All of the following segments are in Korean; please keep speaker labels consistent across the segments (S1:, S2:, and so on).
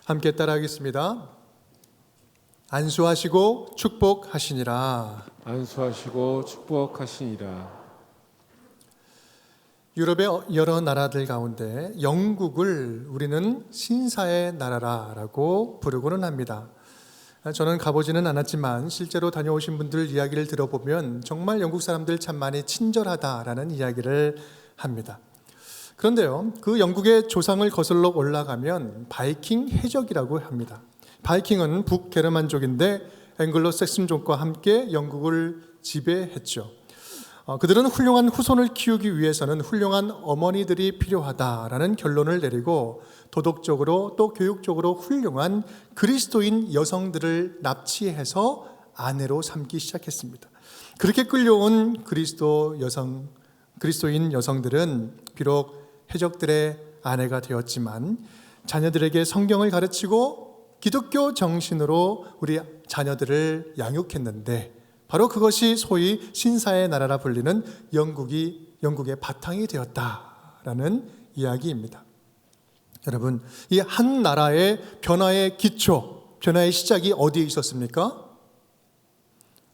S1: 함께 따라하겠습니다. 안수하시고 축복하시니라.
S2: 안수하시고 축복하시니라.
S1: 유럽의 여러 나라들 가운데 영국을 우리는 신사의 나라라고 부르고는 합니다. 저는 가보지는 않았지만 실제로 다녀오신 분들 이야기를 들어보면 정말 영국 사람들 참 많이 친절하다라는 이야기를 합니다. 그런데요, 그 영국의 조상을 거슬러 올라가면 바이킹 해적이라고 합니다. 바이킹은 북게르만족인데 앵글로색슨족과 함께 영국을 지배했죠. 그들은 훌륭한 후손을 키우기 위해서는 훌륭한 어머니들이 필요하다라는 결론을 내리고 도덕적으로 또 교육적으로 훌륭한 그리스도인 여성들을 납치해서 아내로 삼기 시작했습니다. 그렇게 끌려온 그리스도인 여성들은 비록 해적들의 아내가 되었지만 자녀들에게 성경을 가르치고 기독교 정신으로 우리 자녀들을 양육했는데 바로 그것이 소위 신사의 나라라 불리는 영국의 바탕이 되었다라는 이야기입니다. 여러분, 이 한 나라의 변화의 기초, 변화의 시작이 어디에 있었습니까?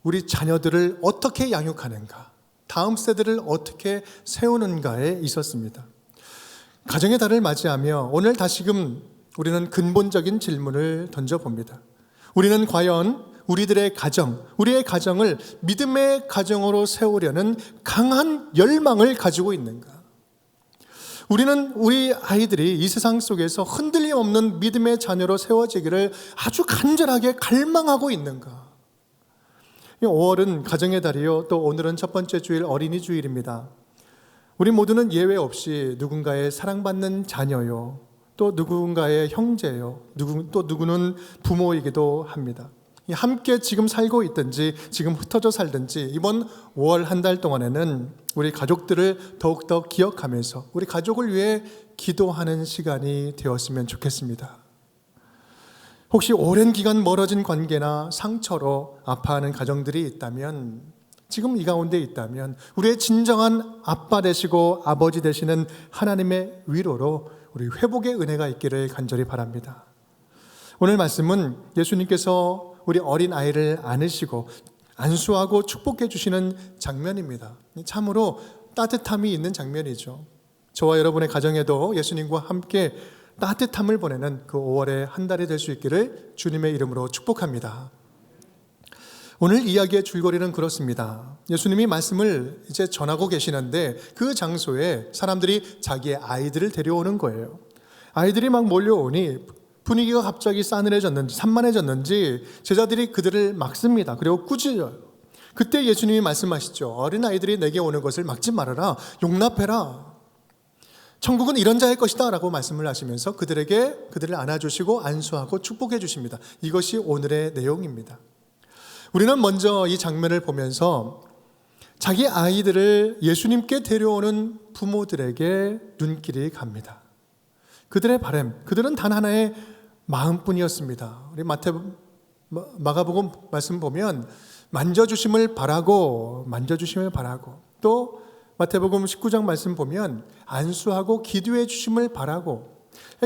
S1: 우리 자녀들을 어떻게 양육하는가, 다음 세대를 어떻게 세우는가에 있었습니다. 가정의 달을 맞이하며 오늘 다시금 우리는 근본적인 질문을 던져봅니다. 우리는 과연 우리의 가정을 믿음의 가정으로 세우려는 강한 열망을 가지고 있는가? 우리는 우리 아이들이 이 세상 속에서 흔들림 없는 믿음의 자녀로 세워지기를 아주 간절하게 갈망하고 있는가? 5월은 가정의 달이요, 또 오늘은 첫 번째 주일 어린이 주일입니다. 우리 모두는 예외 없이 누군가의 사랑받는 자녀요, 또 누군가의 형제요, 또 누구는 부모이기도 합니다. 함께 지금 살고 있든지 지금 흩어져 살든지 이번 5월 한 달 동안에는 우리 가족들을 더욱더 기억하면서 우리 가족을 위해 기도하는 시간이 되었으면 좋겠습니다. 혹시 오랜 기간 멀어진 관계나 상처로 아파하는 가정들이 있다면, 지금 이 가운데 있다면 우리의 진정한 아빠 되시고 아버지 되시는 하나님의 위로로 우리 회복의 은혜가 있기를 간절히 바랍니다. 오늘 말씀은 예수님께서 우리 어린 아이를 안으시고 안수하고 축복해 주시는 장면입니다. 참으로 따뜻함이 있는 장면이죠. 저와 여러분의 가정에도 예수님과 함께 따뜻함을 보내는 그 5월의 한 달이 될 수 있기를 주님의 이름으로 축복합니다. 오늘 이야기의 줄거리는 그렇습니다. 예수님이 말씀을 이제 전하고 계시는데 그 장소에 사람들이 자기의 아이들을 데려오는 거예요. 아이들이 막 몰려오니 분위기가 갑자기 싸늘해졌는지 산만해졌는지 제자들이 그들을 막습니다. 그리고 꾸짖어요. 그때 예수님이 말씀하시죠. 어린아이들이 내게 오는 것을 막지 말아라. 용납해라. 천국은 이런 자의 것이다 라고 말씀을 하시면서 그들을 안아주시고 안수하고 축복해 주십니다. 이것이 오늘의 내용입니다. 우리는 먼저 이 장면을 보면서 자기 아이들을 예수님께 데려오는 부모들에게 눈길이 갑니다. 그들의 바람, 그들은 단 하나의 마음뿐이었습니다. 우리 마가복음 말씀 보면 만져주심을 바라고 또 마태복음 19장 말씀 보면 안수하고 기도해 주심을 바라고,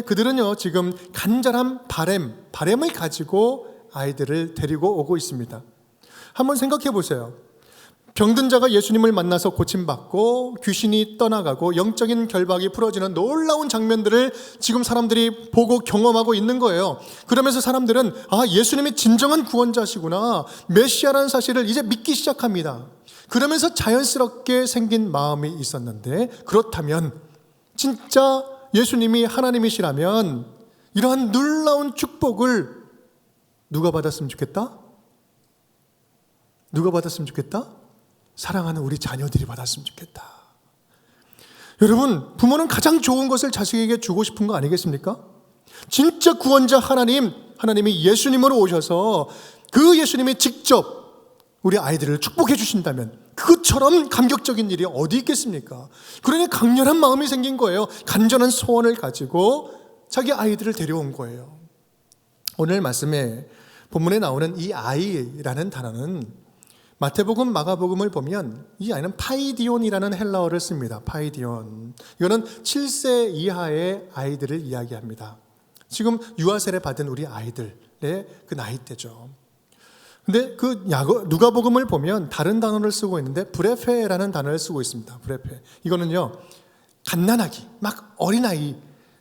S1: 그들은요 지금 간절한 바람을 가지고 아이들을 데리고 오고 있습니다. 한번 생각해 보세요. 병든 자가 예수님을 만나서 고침받고 귀신이 떠나가고 영적인 결박이 풀어지는 놀라운 장면들을 지금 사람들이 보고 경험하고 있는 거예요. 그러면서 사람들은 예수님이 진정한 구원자시구나, 메시아라는 사실을 이제 믿기 시작합니다. 그러면서 자연스럽게 생긴 마음이 있었는데, 그렇다면 진짜 예수님이 하나님이시라면 이러한 놀라운 축복을 누가 받았으면 좋겠다? 사랑하는 우리 자녀들이 받았으면 좋겠다. 여러분, 부모는 가장 좋은 것을 자식에게 주고 싶은 거 아니겠습니까? 진짜 구원자 하나님이 예수님으로 오셔서 그 예수님이 직접 우리 아이들을 축복해 주신다면 그것처럼 감격적인 일이 어디 있겠습니까? 그러니 강렬한 마음이 생긴 거예요. 간절한 소원을 가지고 자기 아이들을 데려온 거예요. 오늘 말씀에 본문에 나오는 이 아이라는 단어는 마태복음, 마가복음을 보면 이 아이는 파이디온이라는 헬라어를 씁니다. 파이디온. 이거는 7세 이하의 아이들을 이야기합니다. 지금 유아 세례 받은 우리 아이들의 그 나이대죠. 근데 그 누가복음을 보면 다른 단어를 쓰고 있는데 브레페라는 단어를 쓰고 있습니다. 브레페. 이거는요, 갓난아기, 막 어린아이,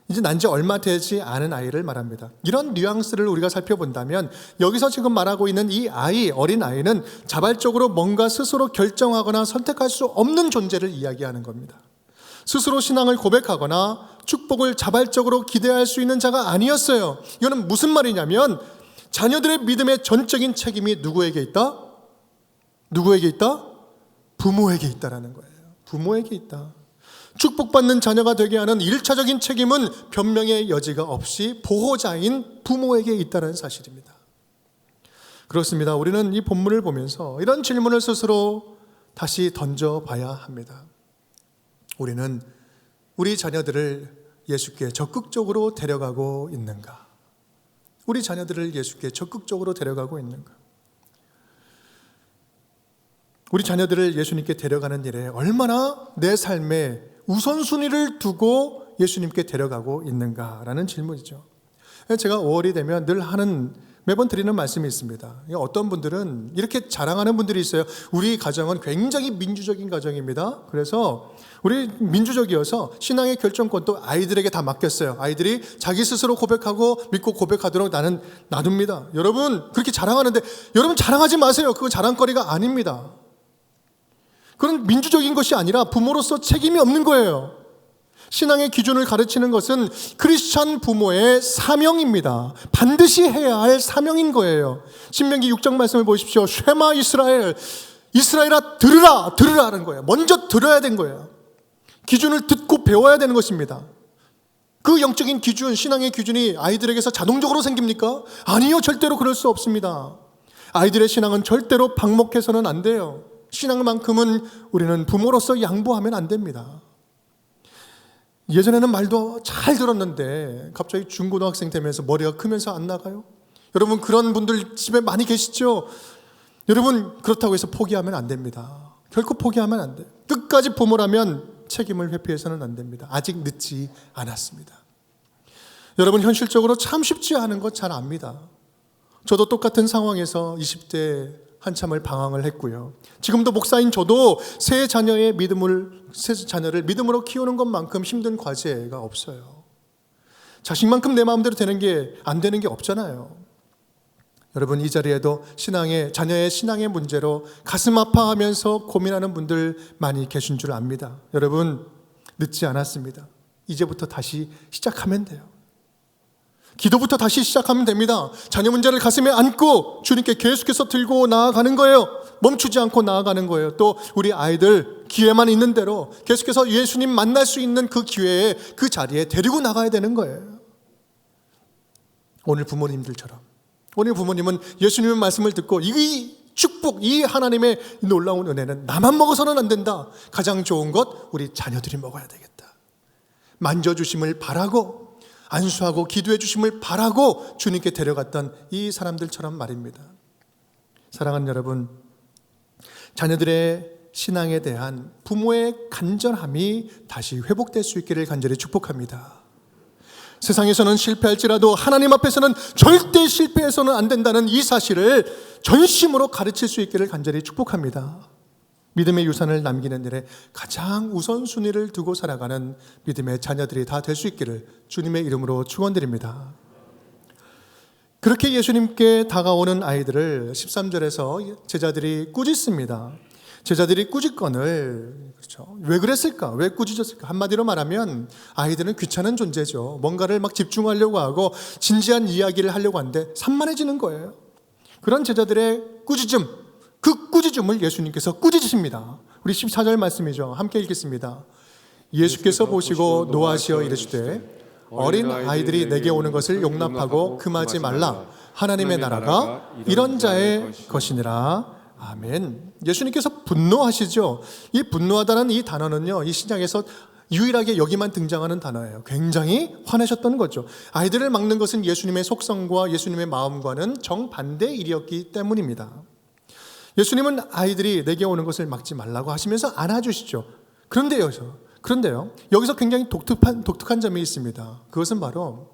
S1: 이제 난 지 얼마 되지 않은 아이를 말합니다. 이런 뉘앙스를 우리가 살펴본다면 여기서 지금 말하고 있는 이 아이, 어린아이는 자발적으로 뭔가 스스로 결정하거나 선택할 수 없는 존재를 이야기하는 겁니다. 스스로 신앙을 고백하거나 축복을 자발적으로 기대할 수 있는 자가 아니었어요. 이거는 무슨 말이냐면 자녀들의 믿음의 전적인 책임이 누구에게 있다? 누구에게 있다? 부모에게 있다라는 거예요. 부모에게 있다. 축복받는 자녀가 되게 하는 1차적인 책임은 변명의 여지가 없이 보호자인 부모에게 있다는 사실입니다. 그렇습니다. 우리는 이 본문을 보면서 이런 질문을 스스로 다시 던져봐야 합니다. 우리는 우리 자녀들을 예수께 적극적으로 데려가고 있는가? 우리 자녀들을 예수께 적극적으로 데려가고 있는가? 우리 자녀들을 예수님께 데려가는 일에 얼마나 내 삶에 우선순위를 두고 예수님께 데려가고 있는가라는 질문이죠. 제가 5월이 되면 늘 매번 드리는 말씀이 있습니다. 어떤 분들은 이렇게 자랑하는 분들이 있어요. 우리 가정은 굉장히 민주적인 가정입니다. 그래서 우리 민주적이어서 신앙의 결정권도 아이들에게 다 맡겼어요. 아이들이 자기 스스로 고백하고 믿고 고백하도록 나는 놔둡니다. 여러분 그렇게 자랑하는데 여러분 자랑하지 마세요. 그건 자랑거리가 아닙니다. 그건 민주적인 것이 아니라 부모로서 책임이 없는 거예요. 신앙의 기준을 가르치는 것은 크리스찬 부모의 사명입니다. 반드시 해야 할 사명인 거예요. 신명기 6장 말씀을 보십시오. 쉐마 이스라엘, 이스라엘아 들으라, 들으라는 거예요. 먼저 들어야 된 거예요. 기준을 듣고 배워야 되는 것입니다. 그 영적인 기준, 신앙의 기준이 아이들에게서 자동적으로 생깁니까? 아니요, 절대로 그럴 수 없습니다. 아이들의 신앙은 절대로 방목해서는 안 돼요. 신앙만큼은 우리는 부모로서 양보하면 안 됩니다. 예전에는 말도 잘 들었는데 갑자기 중고등학생 되면서 머리가 크면서 안 나가요? 여러분 그런 분들 집에 많이 계시죠? 여러분 그렇다고 해서 포기하면 안 됩니다. 결코 포기하면 안 돼요. 끝까지 부모라면 책임을 회피해서는 안 됩니다. 아직 늦지 않았습니다. 여러분 현실적으로 참 쉽지 않은 것 잘 압니다. 저도 똑같은 상황에서 20대 한참을 방황을 했고요. 지금도 목사인 저도 새 자녀를 믿음으로 키우는 것만큼 힘든 과제가 없어요. 자식만큼 내 마음대로 안 되는 게 없잖아요. 여러분 이 자리에도 자녀의 신앙의 문제로 가슴 아파하면서 고민하는 분들 많이 계신 줄 압니다. 여러분 늦지 않았습니다. 이제부터 다시 시작하면 돼요. 기도부터 다시 시작하면 됩니다. 자녀 문제를 가슴에 안고 주님께 계속해서 들고 나아가는 거예요. 멈추지 않고 나아가는 거예요. 또 우리 아이들 기회만 있는 대로 계속해서 예수님 만날 수 있는 그 기회에 그 자리에 데리고 나가야 되는 거예요. 오늘 부모님들처럼 오늘 부모님은 예수님의 말씀을 듣고 이 축복, 이 하나님의 놀라운 은혜는 나만 먹어서는 안 된다. 가장 좋은 것 우리 자녀들이 먹어야 되겠다. 만져주심을 바라고 안수하고 기도해 주심을 바라고 주님께 데려갔던 이 사람들처럼 말입니다. 사랑하는 여러분, 자녀들의 신앙에 대한 부모의 간절함이 다시 회복될 수 있기를 간절히 축복합니다. 세상에서는 실패할지라도 하나님 앞에서는 절대 실패해서는 안 된다는 이 사실을 전심으로 가르칠 수 있기를 간절히 축복합니다. 믿음의 유산을 남기는 일에 가장 우선순위를 두고 살아가는 믿음의 자녀들이 다 될 수 있기를 주님의 이름으로 축원드립니다. 그렇게 예수님께 다가오는 아이들을 13절에서 제자들이 꾸짖습니다. 제자들이 꾸짖건을 왜 그랬을까? 왜 꾸짖었을까? 한마디로 말하면 아이들은 귀찮은 존재죠. 뭔가를 막 집중하려고 하고 진지한 이야기를 하려고 하는데 산만해지는 거예요. 그런 제자들의 꾸짖음, 그 꾸짖음을 예수님께서 꾸짖으십니다. 우리 14절 말씀이죠. 함께 읽겠습니다. 예수께서 보시고 노하시어 이르시되 어린 아이들이 내게 오는 것을 용납하고 금하지 말라. 하나님의 나라가 이런 자의 것이니라. 아멘. 예수님께서 분노하시죠. 이 분노하다는 이 단어는요, 이 신약에서 유일하게 여기만 등장하는 단어예요. 굉장히 화내셨던 거죠. 아이들을 막는 것은 예수님의 속성과 예수님의 마음과는 정반대의 일이었기 때문입니다. 예수님은 아이들이 내게 오는 것을 막지 말라고 하시면서 안아주시죠. 그런데요, 여기서 굉장히 독특한 점이 있습니다. 그것은 바로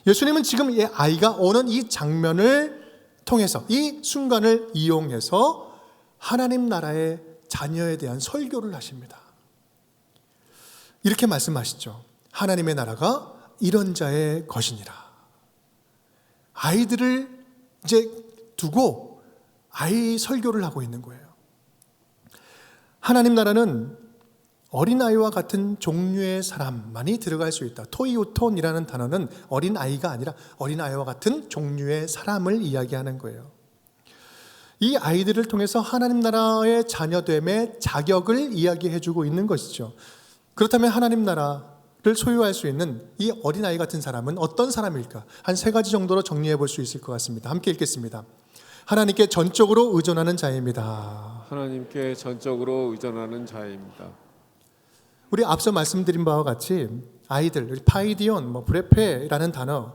S1: 예수님은 지금 이 아이가 오는 이 장면을 통해서, 이 순간을 이용해서 하나님 나라의 자녀에 대한 설교를 하십니다. 이렇게 말씀하시죠. 하나님의 나라가 이런 자의 것이니라. 아이들을 이제 두고 아이 설교를 하고 있는 거예요. 하나님 나라는 어린아이와 같은 종류의 사람만이 들어갈 수 있다. 토이오톤이라는 단어는 어린아이가 아니라 어린아이와 같은 종류의 사람을 이야기하는 거예요. 이 아이들을 통해서 하나님 나라의 자녀됨의 자격을 이야기해주고 있는 것이죠. 그렇다면 하나님 나라를 소유할 수 있는 이 어린아이 같은 사람은 어떤 사람일까? 한 3가지 정도로 정리해 볼 수 있을 것 같습니다. 함께 읽겠습니다. 하나님께 전적으로 의존하는 자입니다.
S2: 하나님께 전적으로 의존하는 자입니다.
S1: 우리 앞서 말씀드린 바와 같이 아이들, 파이디온, 브레페라는 단어,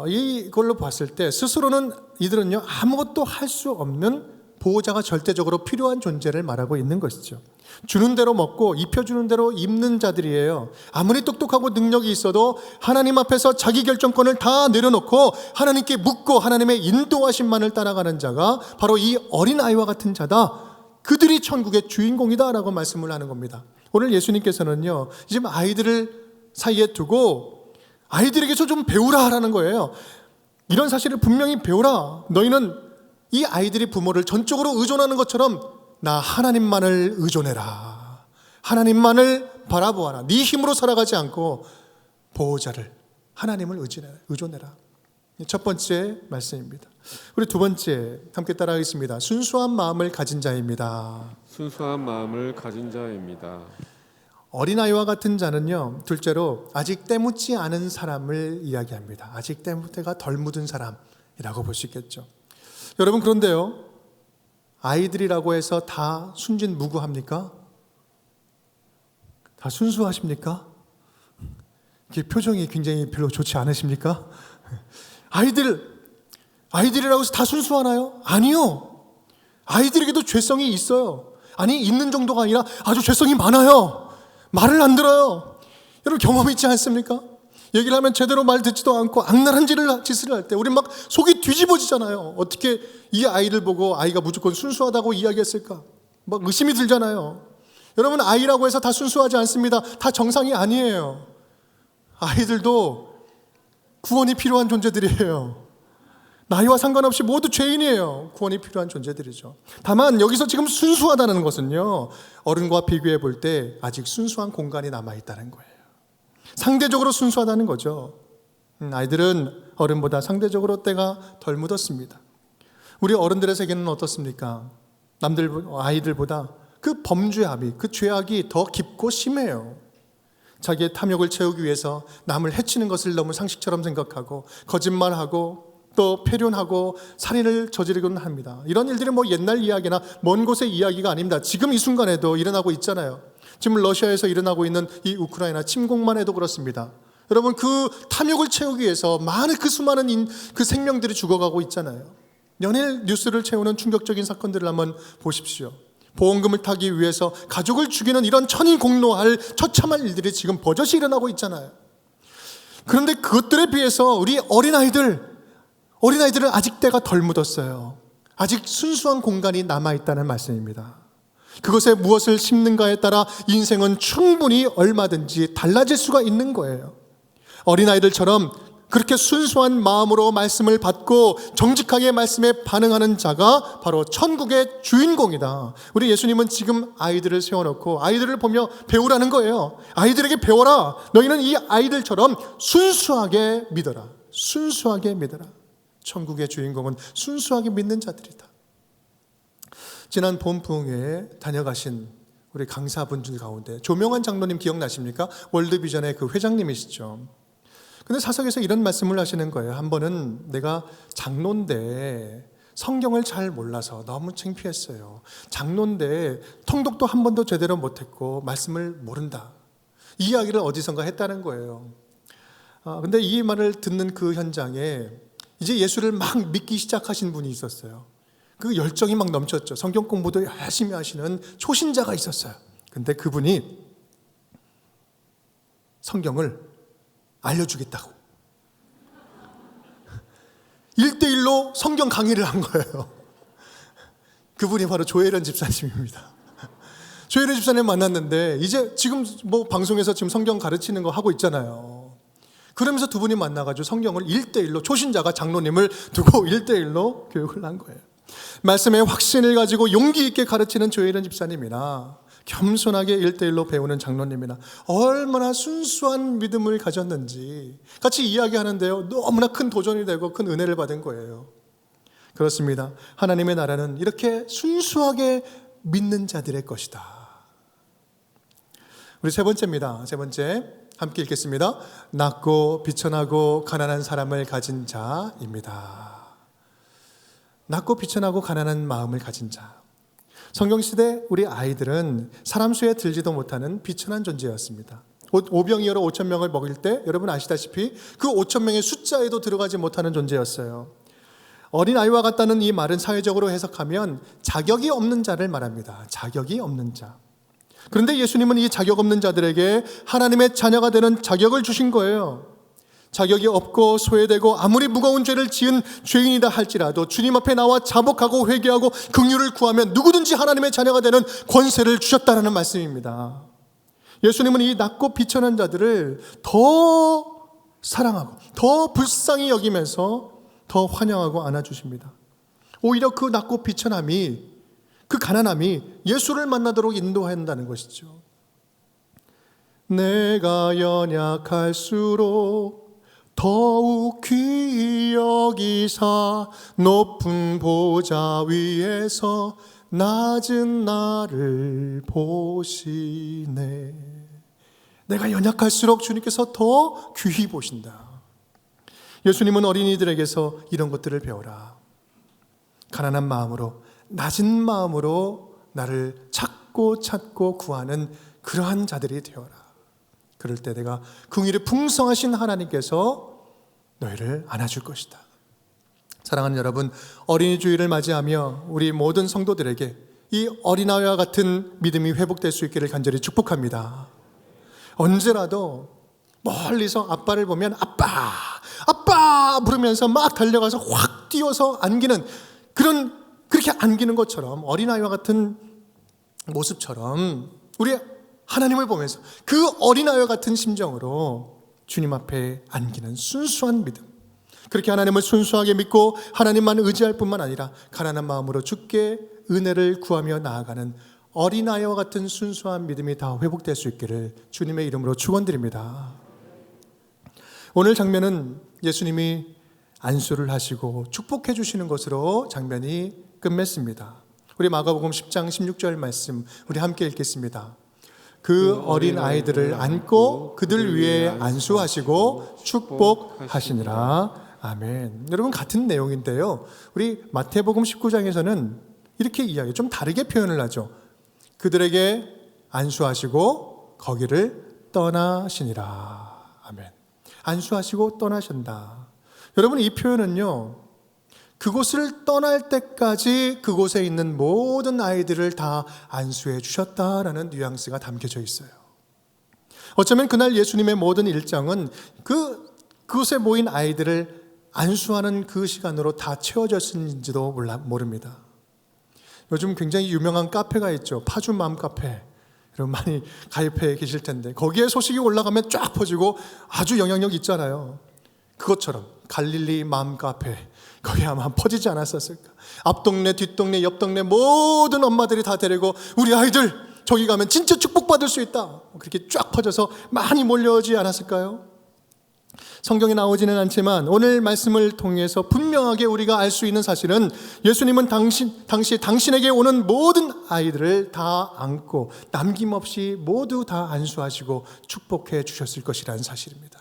S1: 이걸로 봤을 때 스스로는 이들은요 아무것도 할 수 없는 보호자가 절대적으로 필요한 존재를 말하고 있는 것이죠. 주는 대로 먹고 입혀주는 대로 입는 자들이에요. 아무리 똑똑하고 능력이 있어도 하나님 앞에서 자기 결정권을 다 내려놓고 하나님께 묻고 하나님의 인도하심만을 따라가는 자가 바로 이 어린아이와 같은 자다. 그들이 천국의 주인공이다라고 말씀을 하는 겁니다. 오늘 예수님께서는요 지금 아이들을 사이에 두고 아이들에게서 좀 배우라라는 거예요. 이런 사실을 분명히 배우라. 너희는 이 아이들이 부모를 전적으로 의존하는 것처럼 나 하나님만을 의존해라. 하나님만을 바라보아라. 네 힘으로 살아가지 않고 보호자를 하나님을 의존해라. 첫 번째 말씀입니다. 우리 두 번째 함께 따라하겠습니다. 순수한 마음을 가진 자입니다.
S2: 순수한 마음을 가진 자입니다.
S1: 어린아이와 같은 자는요, 둘째로 아직 때 묻지 않은 사람을 이야기합니다. 아직 때가 덜 묻은 사람이라고 볼 수 있겠죠. 여러분, 그런데요, 아이들이라고 해서 다 순진무구합니까? 다 순수하십니까? 이게 표정이 굉장히 별로 좋지 않으십니까? 아이들이라고 해서 다 순수하나요? 아니요. 아이들에게도 죄성이 있어요. 아니, 있는 정도가 아니라 아주 죄성이 많아요. 말을 안 들어요. 여러분 경험 있지 않습니까? 얘기를 하면 제대로 말 듣지도 않고 악랄한 짓을 할 때 우리 막 속이 뒤집어지잖아요. 어떻게 이 아이를 보고 아이가 무조건 순수하다고 이야기했을까? 막 의심이 들잖아요. 여러분, 아이라고 해서 다 순수하지 않습니다. 다 정상이 아니에요. 아이들도 구원이 필요한 존재들이에요. 나이와 상관없이 모두 죄인이에요. 구원이 필요한 존재들이죠. 다만 여기서 지금 순수하다는 것은요, 어른과 비교해 볼 때 아직 순수한 공간이 남아있다는 거예요. 상대적으로 순수하다는 거죠. 아이들은 어른보다 상대적으로 때가 덜 묻었습니다. 우리 어른들의 세계는 어떻습니까? 아이들보다 그 범죄함이, 그 죄악이 더 깊고 심해요. 자기의 탐욕을 채우기 위해서 남을 해치는 것을 너무 상식처럼 생각하고 거짓말하고 또 패륜하고 살인을 저지르곤 합니다. 이런 일들이 옛날 이야기나 먼 곳의 이야기가 아닙니다. 지금 이 순간에도 일어나고 있잖아요. 지금 러시아에서 일어나고 있는 이 우크라이나 침공만 해도 그렇습니다. 여러분, 그 탐욕을 채우기 위해서 많은 그 수많은 그 생명들이 죽어가고 있잖아요. 연일 뉴스를 채우는 충격적인 사건들을 한번 보십시오. 보험금을 타기 위해서 가족을 죽이는 이런 천인공노할 처참한 일들이 지금 버젓이 일어나고 있잖아요. 그런데 그것들에 비해서 우리 어린아이들은 아직 때가 덜 묻었어요. 아직 순수한 공간이 남아있다는 말씀입니다. 그것에 무엇을 심는가에 따라 인생은 충분히 얼마든지 달라질 수가 있는 거예요. 어린아이들처럼 그렇게 순수한 마음으로 말씀을 받고 정직하게 말씀에 반응하는 자가 바로 천국의 주인공이다. 우리 예수님은 지금 아이들을 세워놓고 아이들을 보며 배우라는 거예요. 아이들에게 배워라. 너희는 이 아이들처럼 순수하게 믿어라. 순수하게 믿어라. 천국의 주인공은 순수하게 믿는 자들이다. 지난 봄 부흥회에 다녀가신 우리 강사분들 가운데 조명환 장로님 기억나십니까? 월드비전의 그 회장님이시죠. 근데 사석에서 이런 말씀을 하시는 거예요. 한 번은 내가 장로인데 성경을 잘 몰라서 너무 창피했어요. 장로인데 통독도 한 번도 제대로 못했고 말씀을 모른다. 이 이야기를 어디선가 했다는 거예요. 근데 이 말을 듣는 그 현장에 이제 예수를 막 믿기 시작하신 분이 있었어요. 그 열정이 막 넘쳤죠. 성경 공부도 열심히 하시는 초신자가 있었어요. 근데 그분이 성경을 알려주겠다고. 1대1로 성경 강의를 한 거예요. 그분이 바로 조혜련 집사님입니다. 조혜련 집사님 만났는데 이제 지금 뭐 방송에서 지금 성경 가르치는 거 하고 있잖아요. 그러면서 두 분이 만나가지고 성경을 1대1로 초신자가 장로님을 두고 1대1로 교육을 한 거예요. 말씀의 확신을 가지고 용기 있게 가르치는 조혜련 집사님이나 겸손하게 1대1로 배우는 장로님이나 얼마나 순수한 믿음을 가졌는지 같이 이야기하는데요. 너무나 큰 도전이 되고 큰 은혜를 받은 거예요. 그렇습니다. 하나님의 나라는 이렇게 순수하게 믿는 자들의 것이다. 우리 세 번째입니다. 세 번째 함께 읽겠습니다. 낮고 비천하고 가난한 사람을 가진 자입니다. 낮고 비천하고 가난한 마음을 가진 자. 성경시대 우리 아이들은 사람 수에 들지도 못하는 비천한 존재였습니다. 오병이어로 5,000명을 먹일 때 여러분 아시다시피 그 5,000명의 숫자에도 들어가지 못하는 존재였어요. 어린아이와 같다는 이 말은 사회적으로 해석하면 자격이 없는 자를 말합니다. 자격이 없는 자. 그런데 예수님은 이 자격 없는 자들에게 하나님의 자녀가 되는 자격을 주신 거예요. 자격이 없고 소외되고 아무리 무거운 죄를 지은 죄인이다 할지라도 주님 앞에 나와 자복하고 회개하고 긍휼을 구하면 누구든지 하나님의 자녀가 되는 권세를 주셨다는 말씀입니다. 예수님은 이 낮고 비천한 자들을 더 사랑하고 더 불쌍히 여기면서 더 환영하고 안아주십니다. 오히려 그 낮고 비천함이, 그 가난함이 예수를 만나도록 인도한다는 것이죠. 내가 연약할수록 더욱 귀히 여기사 높은 보좌 위에서 낮은 나를 보시네. 내가 연약할수록 주님께서 더 귀히 보신다. 예수님은 어린이들에게서 이런 것들을 배워라. 가난한 마음으로, 낮은 마음으로 나를 찾고 구하는 그러한 자들이 되어라. 그럴 때 내가 긍휼이 풍성하신 하나님께서 너희를 안아줄 것이다. 사랑하는 여러분, 어린이 주일을 맞이하며 우리 모든 성도들에게 이 어린아이와 같은 믿음이 회복될 수 있기를 간절히 축복합니다. 언제라도 멀리서 아빠를 보면 아빠 부르면서 막 달려가서 확 뛰어서 안기는 그렇게 안기는 것처럼 어린아이와 같은 모습처럼 우리 하나님을 보면서 그 어린아이와 같은 심정으로 주님 앞에 안기는 순수한 믿음, 그렇게 하나님을 순수하게 믿고 하나님만 의지할 뿐만 아니라 가난한 마음으로 주께 은혜를 구하며 나아가는 어린아이와 같은 순수한 믿음이 다 회복될 수 있기를 주님의 이름으로 축원드립니다. 오늘 장면은 예수님이 안수를 하시고 축복해 주시는 것으로 장면이 끝맺습니다. 우리 마가복음 10장 16절 말씀 우리 함께 읽겠습니다. 그 어린 아이들을 안고 그들 위에 안수하시고 축복하시니라. 아멘. 여러분, 같은 내용인데요. 우리 마태복음 19장에서는 이렇게 이야기 좀 다르게 표현을 하죠. 그들에게 안수하시고 거기를 떠나시니라. 아멘. 안수하시고 떠나신다. 여러분, 이 표현은요, 그곳을 떠날 때까지 그곳에 있는 모든 아이들을 다 안수해 주셨다라는 뉘앙스가 담겨져 있어요. 어쩌면 그날 예수님의 모든 일정은 그곳에 모인 아이들을 안수하는 그 시간으로 다 채워졌는지도 모릅니다. 요즘 굉장히 유명한 카페가 있죠. 파주 맘 카페. 여러분 많이 가입해 계실 텐데 거기에 소식이 올라가면 쫙 퍼지고 아주 영향력 있잖아요. 그것처럼 갈릴리 맘 카페, 거기 아마 퍼지지 않았었을까. 앞동네 뒷동네 옆동네 모든 엄마들이 다 데리고 우리 아이들 저기 가면 진짜 축복받을 수 있다, 그렇게 쫙 퍼져서 많이 몰려오지 않았을까요? 성경에 나오지는 않지만 오늘 말씀을 통해서 분명하게 우리가 알 수 있는 사실은 예수님은 당시 당신에게 오는 모든 아이들을 다 안고 남김없이 모두 다 안수하시고 축복해 주셨을 것이라는 사실입니다.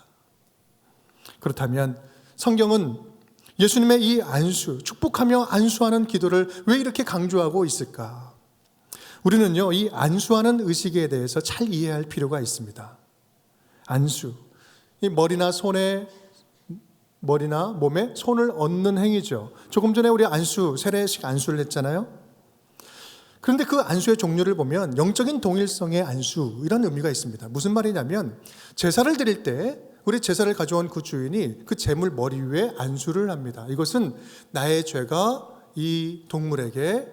S1: 그렇다면 성경은 예수님의 이 안수, 축복하며 안수하는 기도를 왜 이렇게 강조하고 있을까? 우리는요, 이 안수하는 의식에 대해서 잘 이해할 필요가 있습니다. 안수, 이 머리나 몸에 손을 얹는 행위죠. 조금 전에 우리 안수, 세례식 안수를 했잖아요. 그런데 그 안수의 종류를 보면 영적인 동일성의 안수, 이런 의미가 있습니다. 무슨 말이냐면 제사를 드릴 때 우리 제사를 가져온 그 주인이 그 제물 머리 위에 안수를 합니다. 이것은 나의 죄가 이 동물에게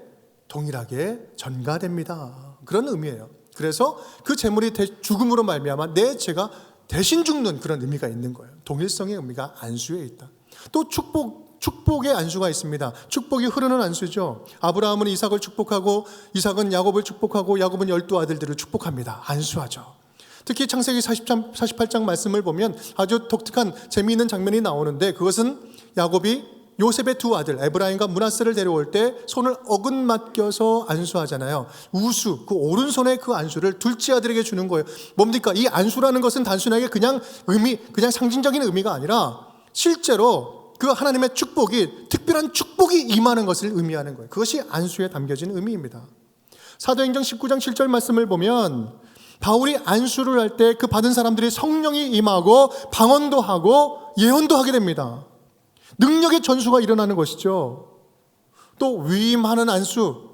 S1: 동일하게 전가됩니다. 그런 의미예요. 그래서 그 제물이 죽음으로 말미암아 내 죄가 대신 죽는 그런 의미가 있는 거예요. 동일성의 의미가 안수에 있다. 또 축복의 안수가 있습니다. 축복이 흐르는 안수죠. 아브라함은 이삭을 축복하고 이삭은 야곱을 축복하고 야곱은 12아들들을 축복합니다. 안수하죠. 특히 창세기 48장 말씀을 보면 아주 독특한 재미있는 장면이 나오는데, 그것은 야곱이 요셉의 두 아들 에브라임과 므낫세를 데려올 때 손을 어긋맞겨서 안수하잖아요. 우수, 그 오른손에 그 안수를 둘째 아들에게 주는 거예요. 뭡니까? 이 안수라는 것은 단순하게 그냥 상징적인 의미가 아니라 실제로 그 하나님의 축복이, 특별한 축복이 임하는 것을 의미하는 거예요. 그것이 안수에 담겨진 의미입니다. 사도행전 19장 7절 말씀을 보면 바울이 안수를 할 때 그 받은 사람들이 성령이 임하고 방언도 하고 예언도 하게 됩니다. 능력의 전수가 일어나는 것이죠. 또 위임하는 안수,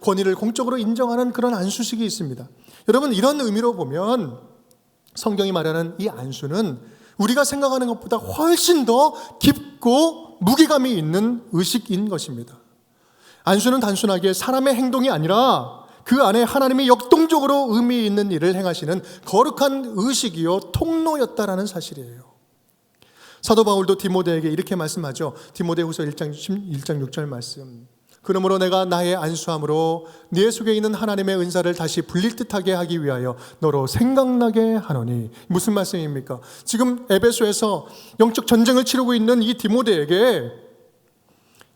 S1: 권위를 공적으로 인정하는 그런 안수식이 있습니다. 여러분, 이런 의미로 보면 성경이 말하는 이 안수는 우리가 생각하는 것보다 훨씬 더 깊고 무게감이 있는 의식인 것입니다. 안수는 단순하게 사람의 행동이 아니라 그 안에 하나님이 역동적으로 의미 있는 일을 행하시는 거룩한 의식이요 통로였다라는 사실이에요. 사도 바울도 디모데에게 이렇게 말씀하죠. 디모데후서 1장 6절 말씀. 그러므로 내가 나의 안수함으로 네 속에 있는 하나님의 은사를 다시 불릴 듯하게 하기 위하여 너로 생각나게 하노니. 무슨 말씀입니까? 지금 에베소에서 영적 전쟁을 치르고 있는 이 디모데에게,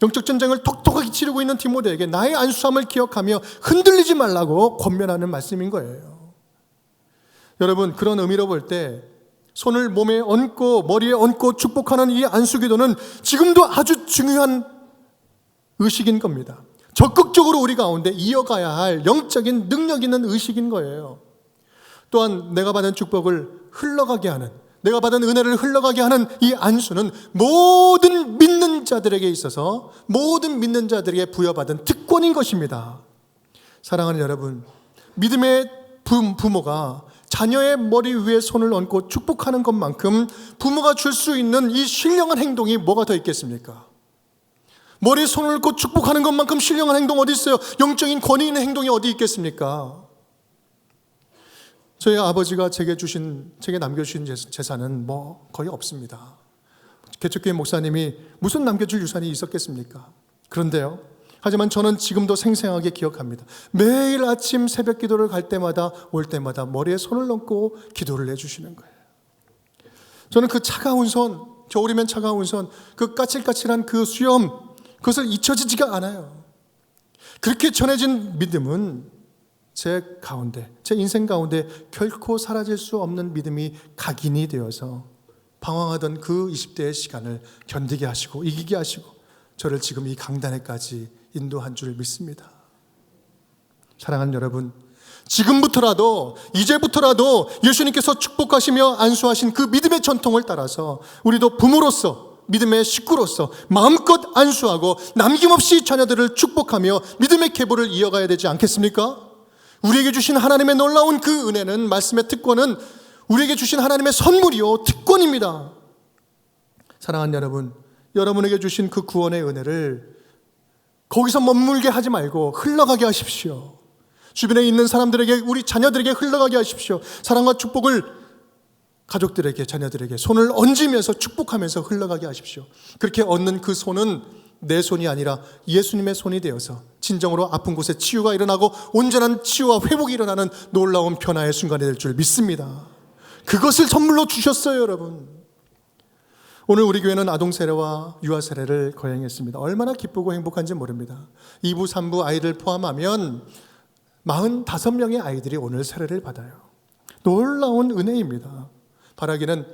S1: 영적 전쟁을 톡톡하게 치르고 있는 디모데에게 나의 안수함을 기억하며 흔들리지 말라고 권면하는 말씀인 거예요. 여러분, 그런 의미로 볼 때 손을 몸에 얹고 머리에 얹고 축복하는 이 안수기도는 지금도 아주 중요한 의식인 겁니다. 적극적으로 우리 가운데 이어가야 할 영적인 능력 있는 의식인 거예요. 또한 내가 받은 축복을 흘러가게 하는, 내가 받은 은혜를 흘러가게 하는 이 안수는 모든 믿는 자들에게 있어서, 모든 믿는 자들에게 부여받은 특권인 것입니다. 사랑하는 여러분, 믿음의 부모가 자녀의 머리 위에 손을 얹고 축복하는 것만큼 부모가 줄 수 있는 이 신령한 행동이 뭐가 더 있겠습니까? 머리에 손을 얹고 축복하는 것만큼 신령한 행동 어디 있어요? 영적인 권위 있는 행동이 어디 있겠습니까? 저희 아버지가 제게 남겨주신 재산은 거의 없습니다. 개척교회 목사님이 무슨 남겨줄 유산이 있었겠습니까? 그런데요, 하지만 저는 지금도 생생하게 기억합니다. 매일 아침 새벽 기도를 올 때마다 머리에 손을 얹고 기도를 해주시는 거예요. 저는 그 차가운 손, 겨울이면 차가운 손, 그 까칠까칠한 그 수염, 그것을 잊혀지지가 않아요. 그렇게 전해진 믿음은 제 인생 가운데 결코 사라질 수 없는 믿음이 각인이 되어서 방황하던 그 20대의 시간을 견디게 하시고 이기게 하시고 저를 지금 이 강단에까지 인도한 줄 믿습니다. 사랑하는 여러분, 지금부터라도, 이제부터라도 예수님께서 축복하시며 안수하신 그 믿음의 전통을 따라서 우리도 부모로서, 믿음의 식구로서 마음껏 안수하고 남김없이 자녀들을 축복하며 믿음의 계보를 이어가야 되지 않겠습니까? 우리에게 주신 하나님의 놀라운 그 은혜는, 말씀의 특권은 우리에게 주신 하나님의 선물이요 특권입니다. 사랑하는 여러분, 여러분에게 주신 그 구원의 은혜를 거기서 머물게 하지 말고 흘러가게 하십시오. 주변에 있는 사람들에게, 우리 자녀들에게 흘러가게 하십시오. 사랑과 축복을 가족들에게, 자녀들에게 손을 얹으면서 축복하면서 흘러가게 하십시오. 그렇게 얻는 그 손은 내 손이 아니라 예수님의 손이 되어서 진정으로 아픈 곳에 치유가 일어나고 온전한 치유와 회복이 일어나는 놀라운 변화의 순간이 될 줄 믿습니다. 그것을 선물로 주셨어요, 여러분. 오늘 우리 교회는 아동 세례와 유아 세례를 거행했습니다. 얼마나 기쁘고 행복한지 모릅니다. 2부, 3부 아이들 포함하면 45명의 아이들이 오늘 세례를 받아요. 놀라운 은혜입니다. 바라기는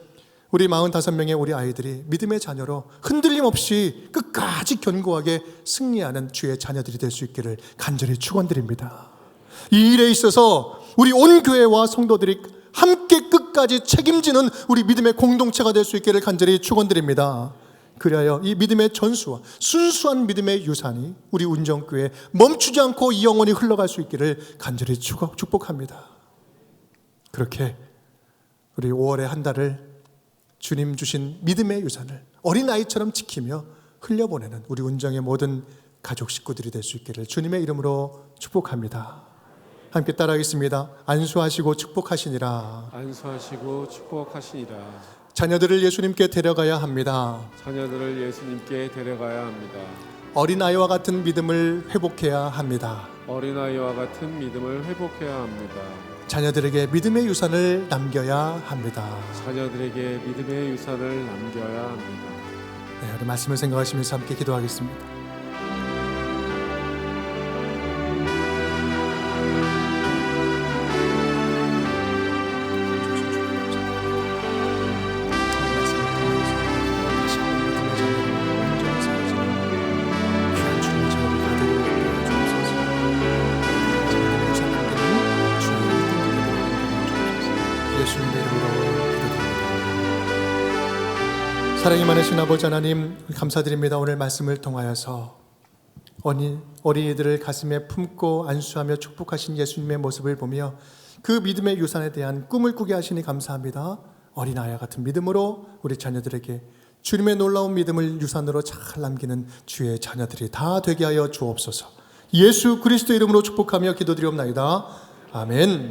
S1: 우리 45명의 우리 아이들이 믿음의 자녀로 흔들림 없이 끝까지 견고하게 승리하는 주의 자녀들이 될 수 있기를 간절히 축원드립니다. 이 일에 있어서 우리 온 교회와 성도들이 함께 끝까지 책임지는 우리 믿음의 공동체가 될 수 있기를 간절히 축원드립니다. 그리하여 이 믿음의 전수와 순수한 믿음의 유산이 우리 운정교회에 멈추지 않고 영원히 흘러갈 수 있기를 간절히 축복합니다. 그렇게 우리 5월의 한 달을 주님 주신 믿음의 유산을 어린아이처럼 지키며 흘려보내는 우리 운정의 모든 가족 식구들이 될 수 있기를 주님의 이름으로 축복합니다. 함께 따라하겠습니다. 안수하시고 축복하시니라.
S2: 안수하시고 축복하시니라.
S1: 자녀들을 예수님께 데려가야 합니다.
S2: 자녀들을 예수님께 데려가야 합니다.
S1: 어린아이와 같은 믿음을 회복해야 합니다.
S2: 어린아이와 같은 믿음을 회복해야 합니다.
S1: 자녀들에게 믿음의 유산을 남겨야 합니다.
S2: 자녀들에게 믿음의 유산을 남겨야 합니다.
S1: 네, 우리 말씀을 생각하시면서 함께 기도하겠습니다. 예수님의 이름으로 기도드립니다. 사랑이 많으신 아버지 하나님 감사드립니다. 오늘 말씀을 통하여서 어린이들을 가슴에 품고 안수하며 축복하신 예수님의 모습을 보며 그 믿음의 유산에 대한 꿈을 꾸게 하시니 감사합니다. 어린아이와 같은 믿음으로 우리 자녀들에게 주님의 놀라운 믿음을 유산으로 잘 남기는 주의 자녀들이 다 되게 하여 주옵소서. 예수 그리스도 이름으로 축복하며 기도드리옵나이다. 아멘.